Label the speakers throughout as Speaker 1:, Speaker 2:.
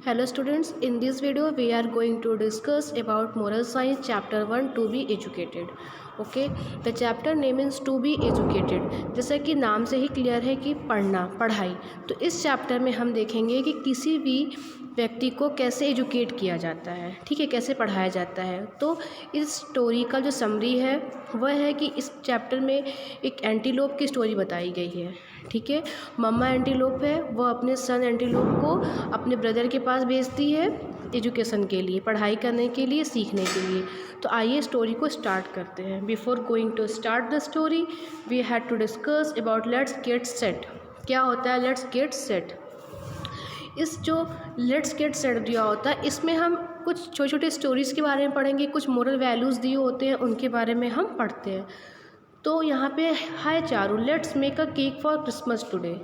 Speaker 1: Hello students, in this video we are going to discuss about moral science chapter 1 to be educated. Okay, the chapter name is to be educated. जैसा कि नाम से ही clear है कि पढ़ना, पढ़ाई। तो इस चैप्टर में हम देखेंगे कि किसी भी व्यक्ति को कैसे एजुकेट किया जाता है, ठीक है, कैसे पढ़ाया जाता है। तो इस स्टोरी का जो समरी है वह है कि इस चैप्टर में एक एंटीलोप की स्टोरी बताई गई है, ठीक है। मम्मा एंटीलोप है, वह अपने सन एंटीलोप को अपने ब्रदर के पास भेजती है एजुकेशन के लिए, पढ़ाई करने के लिए, सीखने के लिए। तो आइए स्टोरी को स्टार्ट करते हैं। Before going to start the story we had to discuss about let's get set. क्या होता है लेट्स गेट सेट? इस जो लेट्स गेट सेट दिया होता है इसमें हम कुछ छोटे छोटे स्टोरीज़ के बारे में पढ़ेंगे, कुछ मोरल वैल्यूज़ दिए होते हैं उनके बारे में हम पढ़ते हैं। तो यहाँ पे hi Charu, let's make a cake for Christmas today.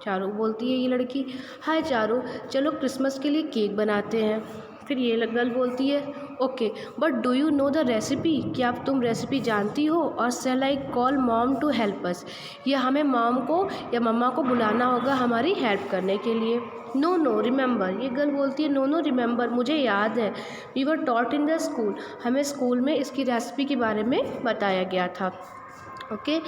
Speaker 1: Charu बोलती है ये लड़की, हाय चारू, चलो क्रिसमस के लिए केक बनाते हैं। फिर ये गर्ल बोलती है, okay but do you know the recipe? क्या तुम रेसिपी जानती हो? और shall I call mom to help us? या हमें मॉम को या मम्मा को बुलाना होगा हमारी हेल्प करने के लिए। नो नो रिमेंबर, ये गर्ल बोलती है, नो नो रिमेंबर, मुझे याद है, we were taught in the school, हमें स्कूल में इसकी रेसिपी के बारे में बताया गया था। ओके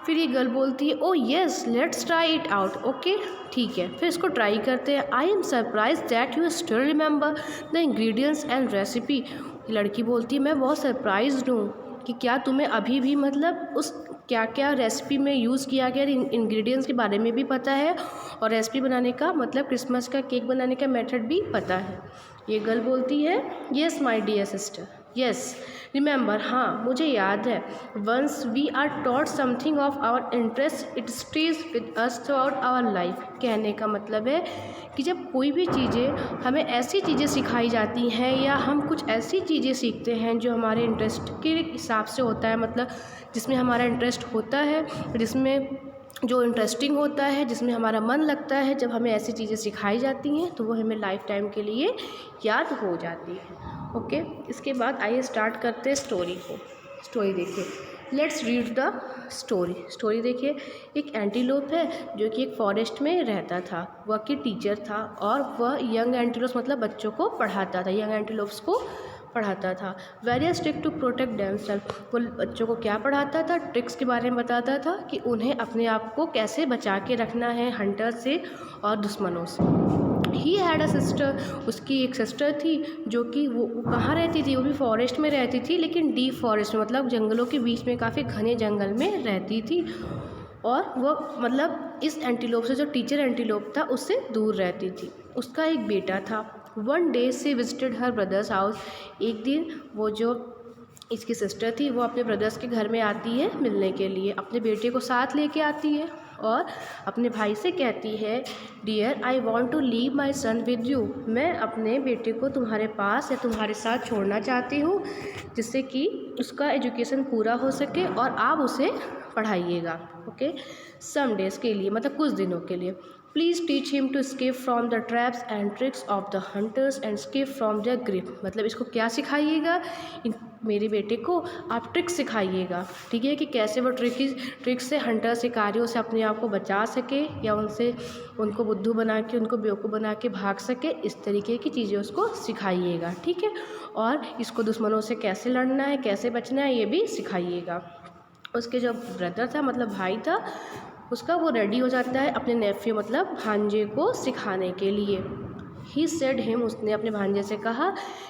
Speaker 1: फिर ये गर्ल बोलती है, oh yes let's try it out. Okay ठीक है, फिर इसको ट्राई करते हैं। I am surprise that you still remember the ingredients and recipe. लड़की बोलती है, मैं बहुत सरप्राइज्ड हूँ कि क्या तुम्हें अभी भी मतलब उस क्या क्या रेसिपी में यूज़ किया गया इंग्रेडिएंट्स के बारे में भी पता है, और रेसिपी बनाने का मतलब क्रिसमस का केक बनाने का मेथड भी पता है। ये गर्ल बोलती है, yes my dear sister, yes remember, हाँ मुझे याद है, once we are taught something of our interest it stays with us throughout our life. कहने का मतलब है कि जब कोई भी चीज़ें हमें ऐसी चीज़ें सिखाई जाती हैं या हम कुछ ऐसी चीज़ें सीखते हैं जो हमारे इंटरेस्ट के हिसाब से होता है, मतलब जिसमें हमारा इंटरेस्ट होता है, जिसमें जो इंटरेस्टिंग होता है, जिसमें हमारा मन लगता है, जब हमें ऐसी चीज़ें सिखाई जाती हैं तो वो हमें लाइफ टाइम के लिए याद हो जाती है। ओके इसके बाद आइए स्टार्ट करते हैं स्टोरी को। स्टोरी देखिए, let's read the story. Story देखिए, एक एंटीलोप है जो कि एक फॉरेस्ट में रहता था। वह की टीचर था और वह यंग एंटीलोप्स मतलब बच्चों को पढ़ाता था, यंग एंटीलोप्स को पढ़ाता था। Very strict to protect themselves. वो बच्चों को क्या पढ़ाता था? ट्रिक्स के बारे में बताता था कि उन्हें अपने आप को कैसे बचा के रखना है हंटर से और दुश्मनों से। ही हैड अ सिस्टर, उसकी एक सिस्टर थी जो कि वो कहाँ रहती थी? वो भी फॉरेस्ट में रहती थी, लेकिन डीप फॉरेस्ट में, मतलब जंगलों के बीच में, काफ़ी घने जंगल में रहती थी। और वो मतलब इस एंटीलोप से, जो टीचर एंटीलोप था, उससे दूर रहती थी। उसका एक बेटा था। वन डे से विजिटेड हर ब्रदर्स हाउस। एक दिन वो जो इसकी सिस्टर थी वो अपने ब्रदर्स के घर में आती है मिलने के लिए, अपने बेटे को साथ लेके आती है और अपने भाई से कहती है, dear I want to leave my son with you. मैं अपने बेटे को तुम्हारे पास या तुम्हारे साथ छोड़ना चाहती हूँ, जिससे कि उसका एजुकेशन पूरा हो सके और आप उसे पढ़ाइएगा। ओके सम डेज़ के लिए, मतलब कुछ दिनों के लिए। Please teach him to escape from the traps and tricks of the hunters and escape from their grip। मतलब इसको क्या सिखाइएगा? मेरे बेटे को आप ट्रिक्स सिखाइएगा, ठीक है, कि कैसे वो ट्रिक्स से, हंटर शिकारियों से अपने आप को बचा सके या उनको बुद्धू बना के, उनको बेवकूफ़ बना के भाग सके। इस तरीके की चीज़ें उसको सिखाइएगा, ठीक है। और इसको दुश्मनों से कैसे लड़ना है, कैसे बचना है, ये भी सिखाइएगा। उसके जो ब्रदर था, मतलब भाई था उसका, वो रेडी हो जाता है अपने नेफ्यू मतलब भांजे को सिखाने के लिए। ही सेड हिम, उसने अपने भांजे से कहा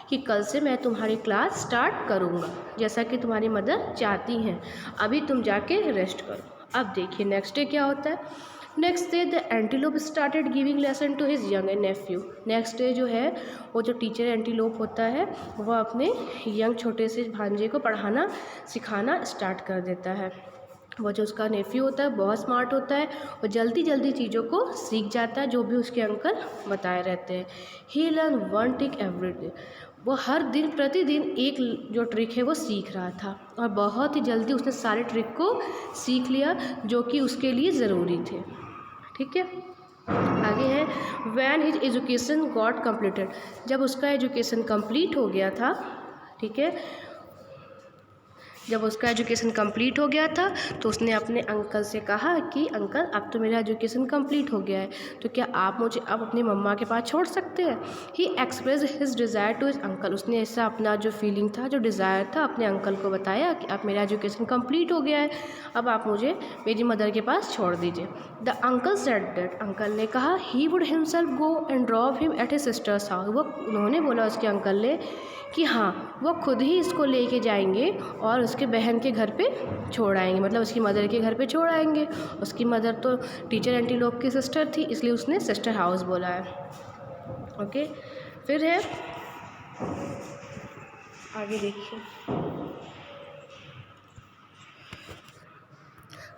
Speaker 1: कि कल से मैं तुम्हारी क्लास स्टार्ट करूँगा, जैसा कि तुम्हारी मदर चाहती हैं। अभी तुम जाके रेस्ट करो। अब देखिए नेक्स्ट डे क्या होता है। Next day the antelope started giving lesson to his young nephew. Next day जो है वो जो टीचर एंटीलोप होता है वह अपने यंग छोटे से भांजे को पढ़ाना सिखाना स्टार्ट कर देता है। वो जो उसका नेफ्यू होता है बहुत स्मार्ट होता है, वो जल्दी जल्दी चीज़ों को सीख जाता है जो भी उसके अंकल बताए रहते हैं। He learn one trick every day. वो हर दिन प्रतिदिन एक जो ट्रिक है वो सीख रहा था और बहुत ही जल्दी उसने सारे ट्रिक को सीख लिया जो कि उसके लिए ज़रूरी थे, ठीक है। आगे है, when his education got completed. जब उसका एजुकेशन कंप्लीट हो गया था, ठीक है, जब उसका एजुकेशन कंप्लीट हो गया था तो उसने अपने अंकल से कहा कि अंकल अब तो मेरा एजुकेशन कंप्लीट हो गया है, तो क्या आप मुझे अब अपनी मम्मा के पास छोड़ सकते हैं। He express his desire to his uncle, उसने ऐसा अपना जो फीलिंग था, जो डिज़ायर था, अपने अंकल को बताया कि अब मेरा एजुकेशन कंप्लीट हो गया है, अब आप मुझे मेरी मदर के पास छोड़ दीजिए। The uncle said that, uncle ने कहा he would himself go and drop him at his sisters house, वो उन्होंने बोला उसके अंकल ने कि हाँ वो खुद ही इसको लेके जाएंगे और उसके बहन के घर पे छोड़ आएंगे, मतलब उसकी मदर के घर पे छोड़ आएंगे। उसकी मदर तो टीचर एंटीलोप की सिस्टर थी, इसलिए उसने सिस्टर हाउस बोला है। ओके, फिर है आगे देखिए।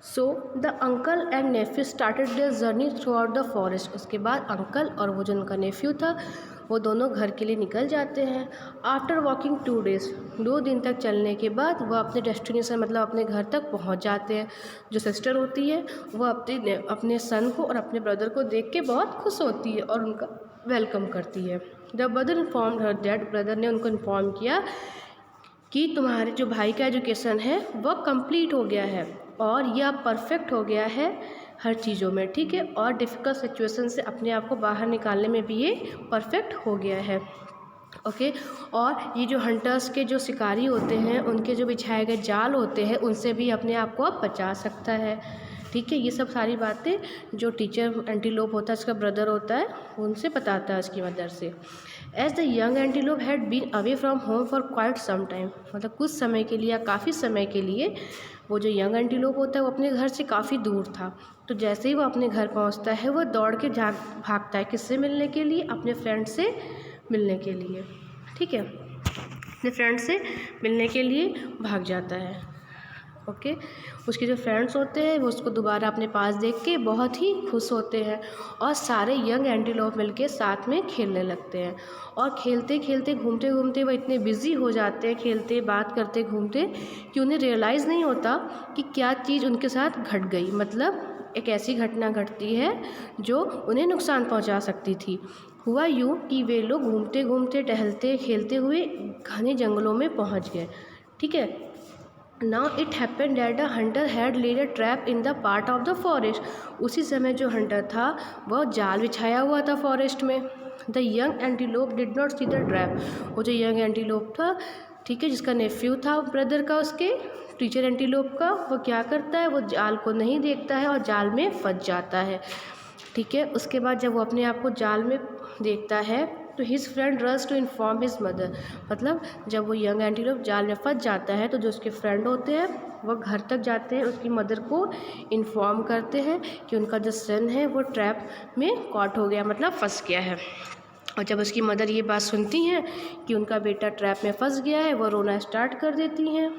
Speaker 1: So the uncle and nephew started their journey throughout the forest, उसके बाद अंकल और वो जो उनका नेफ्यू था वो दोनों घर के लिए निकल जाते हैं। आफ्टर वॉकिंग 2 days, 2 दिन तक चलने के बाद वो अपने डेस्टिनेशन मतलब अपने घर तक पहुंच जाते हैं। जो सिस्टर होती है वो अपने सन को और अपने ब्रदर को देख के बहुत खुश होती है और उनका वेलकम करती है। The brother informed her that, brother ने उनको इन्फॉर्म किया कि तुम्हारे जो भाई का एजुकेशन है वह कंप्लीट हो गया है और यह परफेक्ट हो गया है हर चीज़ों में, ठीक है, और डिफ़िकल्ट सिचुएशन से अपने आप को बाहर निकालने में भी ये परफेक्ट हो गया है। ओके, और ये जो हंटर्स के जो शिकारी होते हैं उनके जो बिछाए गए जाल होते हैं उनसे भी अपने आप को अब बचा सकता है, ठीक है। ये सब सारी बातें जो टीचर एंटीलोप होता है, उसका ब्रदर होता है, उनसे बताता है उसकी मदर से। As the young antelope had been away from home for quite some time, मतलब कुछ समय के लिए या काफ़ी समय के लिए वो जो यंग एंटीलोप होता है वो अपने घर से काफ़ी दूर था। तो जैसे ही वो अपने घर पहुंचता है वो दौड़ के भागता है, किससे मिलने के लिए, अपने फ्रेंड से मिलने के लिए, ठीक है, अपने फ्रेंड से मिलने के लिए भाग जाता है। ओके, उसके जो फ्रेंड्स होते हैं वो उसको दोबारा अपने पास देख के बहुत ही खुश होते हैं और सारे यंग एंटीलोप मिलके साथ में खेलने लगते हैं। और खेलते खेलते घूमते घूमते वो इतने बिज़ी हो जाते हैं, खेलते बात करते घूमते, कि उन्हें रियलाइज़ नहीं होता कि क्या चीज़ उनके साथ घट गई, मतलब एक ऐसी घटना घटती है जो उन्हें नुकसान पहुंचा सकती थी। हुआ यूँ कि वे लोग घूमते घूमते टहलते खेलते हुए घने जंगलों में पहुंच गए, ठीक है। Now it happened that a hunter had laid a trap in the part of the forest, उसी समय जो हंटर था वह जाल बिछाया हुआ था फॉरेस्ट में। The young antelope did not see the trap, वो जो यंग एंटीलोप था, ठीक है, जिसका नेफ्यू था ब्रदर का उसके टीचर एंटीलोप का, वो क्या करता है, वो जाल को नहीं देखता है और जाल में फंस जाता है, ठीक है। उसके बाद जब वो अपने आप को जाल में देखता है तो his friend rush to inform his mother, मतलब जब वो यंग एंटीलोप जाल में फंस जाता है तो जो उसके फ्रेंड होते हैं वह घर तक जाते हैं, उसकी मदर को इन्फॉर्म करते हैं कि उनका जो सन है वो ट्रैप में कॉट हो गया, मतलब फंस गया है। और जब उसकी मदर ये बात सुनती हैं कि उनका बेटा ट्रैप में फंस गया है, वो रोना स्टार्ट कर देती हैं।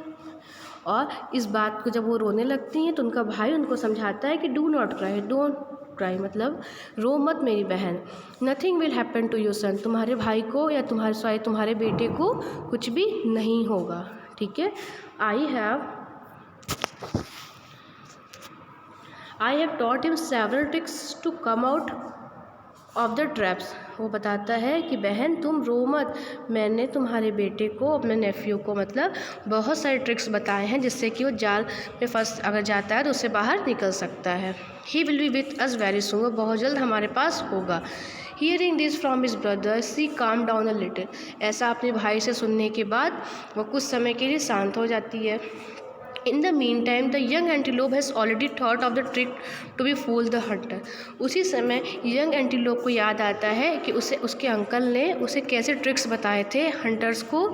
Speaker 1: और इस बात को जब वो रोने लगती हैं तो उनका भाई उनको समझाता है कि do not cry, don't cry, मतलब रो मत मेरी बहन, nothing will happen to your son, तुम्हारे भाई को या तुम्हारे बेटे को कुछ भी नहीं होगा, ठीक है। I have taught him several tricks to come out of the traps, वो बताता है कि बहन तुम रो मत, मैंने तुम्हारे बेटे को, अपने नेफ्यू को, मतलब बहुत सारे ट्रिक्स बताए हैं जिससे कि वो जाल में फंस अगर जाता है तो उससे बाहर निकल सकता है। He will be with us very soon, वो बहुत जल्द हमारे पास होगा। Hearing this from his brother she calm down a little, ऐसा अपने भाई से सुनने के बाद वो कुछ समय के लिए शांत हो जाती है। In the meantime, the young antelope has already thought of the trick to be fool the hunter. उसी समय यंग एंटीलोप को याद आता है कि उसके अंकल ने उसे कैसे ट्रिक्स बताए थे हंटर्स को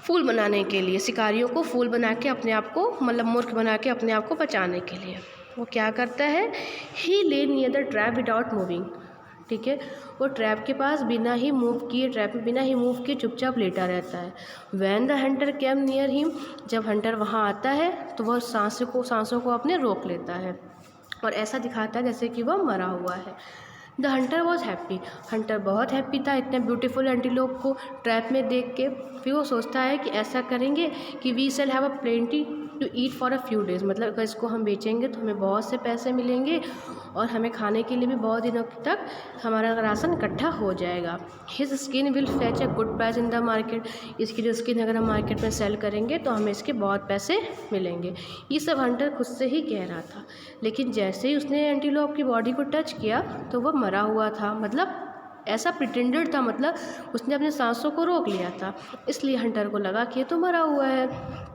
Speaker 1: फूल बनाने के लिए, शिकारियों को फूल बना के अपने आप को, मतलब मूर्ख बना के अपने आप को बचाने के लिए। वो क्या करता है, ही ले near the trap without moving, ठीक है, वो ट्रैप के पास बिना ही मूव किए, ट्रैप में बिना ही मूव किए चुपचाप लेटा रहता है। When the hunter came near him, जब हंटर वहाँ आता है तो वह सांसों को अपने रोक लेता है और ऐसा दिखाता है जैसे कि वह मरा हुआ है। The Hunter was happy, Hunter बहुत हैप्पी था इतने ब्यूटीफुल एंटीलोप को ट्रैप में देख के। फिर वो सोचता है कि ऐसा करेंगे कि we shall have a plenty to eat for a few days, मतलब अगर इसको हम बेचेंगे तो हमें बहुत से पैसे मिलेंगे और हमें खाने के लिए भी बहुत दिनों तक हमारा राशन इकट्ठा हो जाएगा। His skin will fetch a good price in the market, इसकी जो स्किन अगर हम मार्केट में सेल करेंगे तो हमें इसके बहुत पैसे मिलेंगे। ये सब हंटर खुद से ही कह रहा था, लेकिन जैसे ही उसने एंटीलोप की बॉडी को टच किया तो वह मरा हुआ था, मतलब ऐसा प्रिटेंडेड था, मतलब उसने अपने सांसों को रोक लिया था, इसलिए हंटर को लगा कि ये तो मरा हुआ है।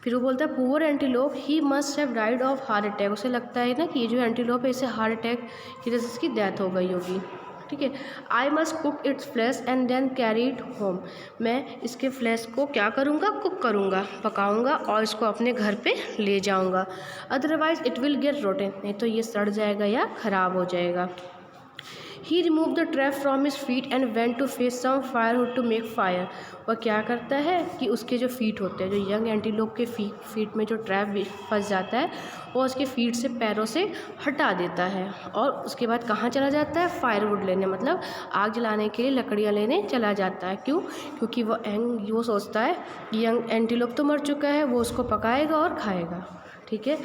Speaker 1: फिर वो बोलता है poor antelope he must have died of heart attack, उसे लगता है ना कि ये जो एंटीलोप है इसे हार्ट अटैक की वजह से इसकी डेथ हो गई होगी। ठीक है, I must cook its flesh and then carry it home, मैं इसके फ्लैश को क्या करूँगा, कुक करूँगा, पकाऊँगा और इसको अपने घर पे ले जाऊँगा, otherwise it will get rotten, नहीं तो ये सड़ जाएगा या ख़राब हो जाएगा। He remove the trap from his feet and went to face some firewood to make fire, वह क्या करता है कि उसके जो फीट होते हैं, जो यंग एंटीलोप के फीट में जो ट्रैप फंस जाता है वो उसके फीट से पैरों से हटा देता है और उसके बाद कहाँ चला जाता है, फायरवुड लेने, मतलब आग जलाने के लिए लकड़ियाँ लेने चला जाता है। क्यों? क्योंकि वो सोचता है यंग एंटीलोप तो मर चुका है, वो उसको पकाएगा और खाएगा। ठीक है,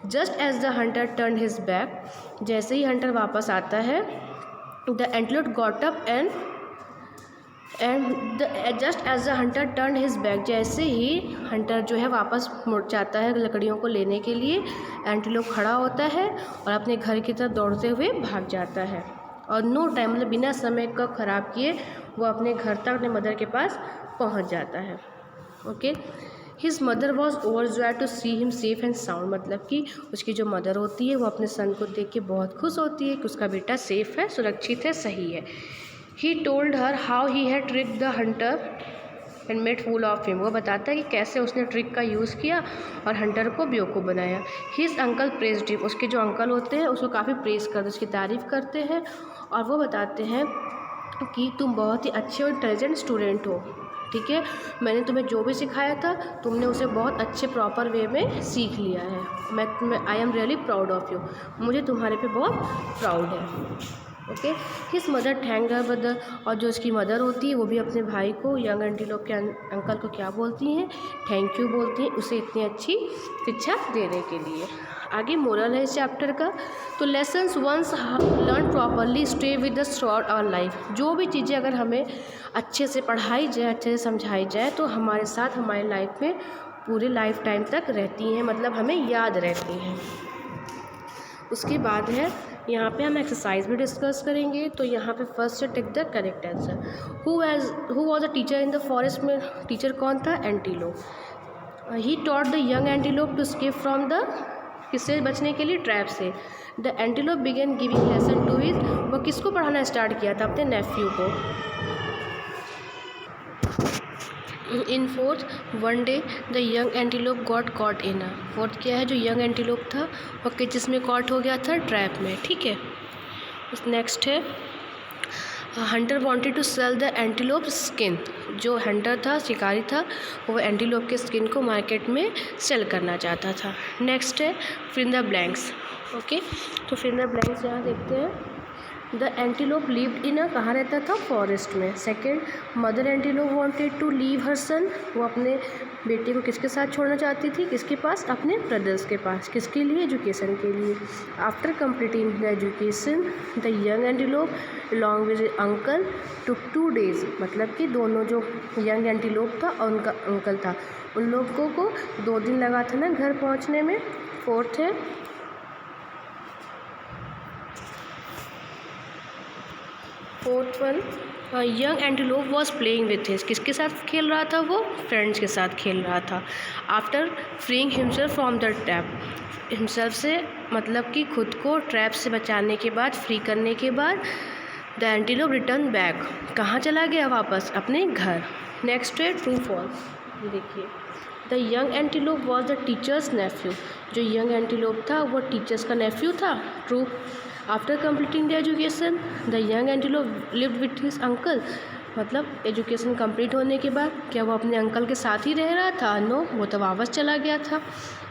Speaker 1: just as the hunter turn his back, जैसे ही हंटर वापस आता है the antelope got up and just as the hunter turn his back, जैसे ही हंटर जो है वापस मुड़ जाता है लकड़ियों को लेने के लिए, एंटीलोप खड़ा होता है और अपने घर की तरफ दौड़ते हुए भाग जाता है और नो टाइम, मतलब बिना समय का ख़राब किए वो अपने घर तक अपने मदर के पास पहुंच जाता है। Okay, his mother was overjoyed to see him safe and sound, मतलब कि उसकी जो मदर होती है वो अपने सन को देख के बहुत खुश होती है कि उसका बेटा सेफ़ है, सुरक्षित है, सही है। He told her how he had trick the hunter and made fool of him, वो बताता है कि कैसे उसने ट्रिक का यूज़ किया और हंटर को बेवकूफ़ बनाया। हिज अंकल प्रेज्ड हिम, उसके जो अंकल होते हैं उसको काफ़ी प्रेज़ करते, उसकी तारीफ़ करते हैं और वो बताते हैं कि तुम बहुत ही अच्छे और इंटेलिजेंट स्टूडेंट हो। ठीक है, मैंने तुम्हें जो भी सिखाया था तुमने उसे बहुत अच्छे प्रॉपर वे में सीख लिया है, मैं I am really proud of you, मुझे तुम्हारे पे बहुत प्राउड है। Okay, his mother thank her mother, और जो उसकी मदर होती है वो भी अपने भाई को, यंग एंटीलोप के अंकल को क्या बोलती हैं, थैंक यू बोलती हैं उसे इतनी अच्छी शिक्षा देने के लिए। आगे मोरल है इस चैप्टर का, तो lessons once learn properly stay with us throughout our life, जो भी चीज़ें अगर हमें अच्छे से पढ़ाई जाए, अच्छे से समझाई जाए तो हमारे साथ हमारी लाइफ में पूरे लाइफ टाइम तक रहती हैं, मतलब हमें याद रहती हैं। उसके बाद है यहाँ पे हम एक्सरसाइज भी डिस्कस करेंगे। तो यहाँ पे first take the correct answer, who was a teacher in the forest, में टीचर कौन था, antelope. He taught the young antelope to escape from the, किससे बचने के लिए, ट्रैप से। The antelope began giving lesson to his, वो किसको पढ़ाना स्टार्ट किया था, अपने नेफ्यू को। In fourth, one day the young antelope got caught in a, fourth क्या है, जो यंग एंटीलोप था वो किस में कॉट हो गया था, ट्रैप में। ठीक है, नेक्स्ट है hunter wanted to sell the antelope skin, जो हंटर था, शिकारी था, वो एंटीलोप के स्किन को मार्केट में सेल करना चाहता था। नेक्स्ट है fill in the blanks. Okay, तो फिल इन द ब्लैंक्स यहाँ देखते हैं। The antelope lived in a, कहाँ रहता था, फॉरेस्ट में। Second, mother antelope wanted to leave her son, वो अपने बेटे को किसके साथ छोड़ना चाहती थी, किसके पास, अपने ब्रदर्स के पास, किसके लिए, एजुकेशन के लिए। After completing the education the young antelope along with uncle took 2 days, मतलब कि दोनों जो यंग एंटीलोप था और उनका अंकल था उन लोगों को 2 दिन लगा था ना घर पहुंचने में। फोर्थ है fourth one, young antelope was playing with his, किसके साथ खेल रहा था, वो फ्रेंड्स के साथ खेल रहा था। After freeing himself from the trap, himself से मतलब कि खुद को ट्रैप से बचाने के बाद, फ्री करने के बाद द एंटीलोप रिटर्न बैक, कहाँ चला गया, वापस अपने घर। नेक्स्ट है ट्रू फॉल्स, ये देखिए। The young antelope was the teacher's nephew, जो यंग एंटीलोप था वो टीचर्स का नेफ्यू था। True. After completing the education the young antelope lived with his uncle, मतलब एजुकेशन कंप्लीट होने के बाद क्या वो अपने अंकल के साथ ही रह रहा था? नो, वो तो वापस चला गया था।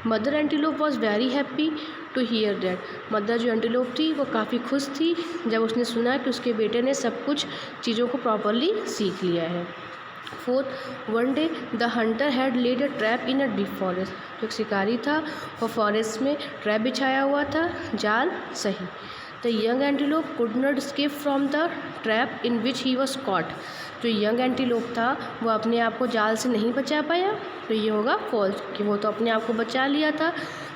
Speaker 1: Mother antelope was very happy to hear that. Mother जो एंटीलोप थी वो काफ़ी खुश थी जब उसने सुना कि उसके बेटे ने सब कुछ चीज़ों को प्रॉपरली सीख लिया है। Fourth, one day the hunter had laid a trap in a deep forest. जो शिकारी था वो फॉरेस्ट में ट्रैप बिछाया हुआ था, जाल सही। The young antelope could not escape from the trap in which he was caught. जो यंग एंटीलोप था वो अपने आप को जाल से नहीं बचा पाया, तो ये होगा फॉल्स, कि वो तो अपने आप को बचा लिया था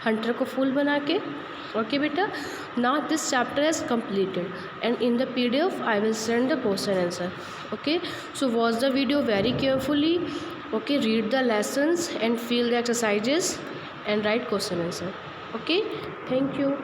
Speaker 1: हंटर को फूल बना के। ओके बेटा, now this chapter is completed and in the PDF I will send the question answer. Okay, so watch the video very carefully. Okay, read the lessons and fill the exercises and write question answer. Okay, thank you.